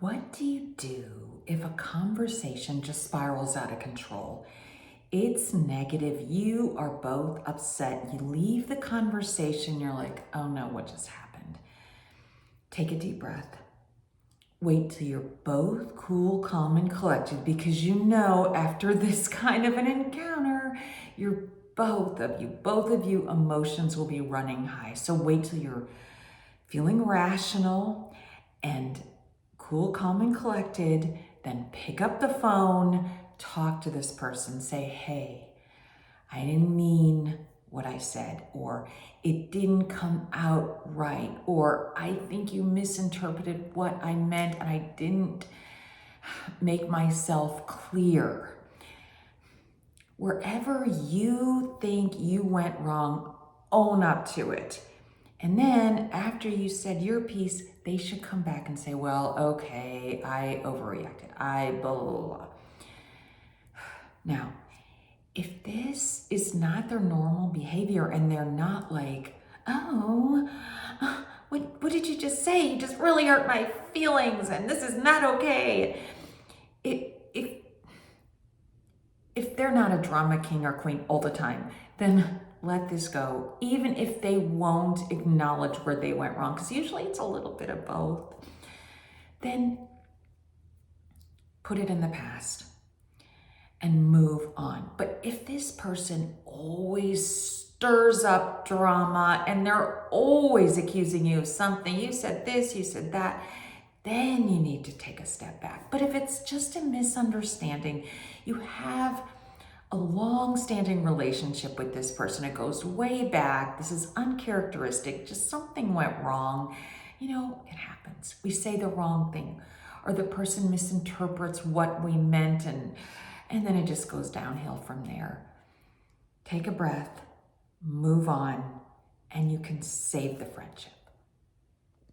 What do you do if a conversation just spirals out of control? It's negative. You are both upset. You leave the conversation. You're like, oh no, what just happened? Take a deep breath. Wait till you're both cool, calm, and collected, because you know after this kind of an encounter, you're both of you emotions will be running high. So wait till you're feeling rational and cool, calm, and collected. Then pick up the phone, talk to this person, say, hey, I didn't mean what I said, or it didn't come out right, or I think you misinterpreted what I meant and I didn't make myself clear. Wherever you think you went wrong, own up to it. And then after you said your piece, they should come back and say, well, okay, I overreacted. I blah, blah, blah. Now, if this is not their normal behavior and they're not like, oh, what did you just say? You just really hurt my feelings and this is not okay. If they're not a drama king or queen all the time, then let this go, even if they won't acknowledge where they went wrong, because usually it's a little bit of both. Then put it in the past and move on. But if this person always stirs up drama and they're always accusing you of something, you said this, you said that, then you need to take a step back. But if it's just a misunderstanding, you have a long-standing relationship with this person, it goes way back, this is uncharacteristic, just something went wrong, it happens. We say the wrong thing, or the person misinterprets what we meant, and then it just goes downhill from there. Take a breath, move on, and you can save the friendship.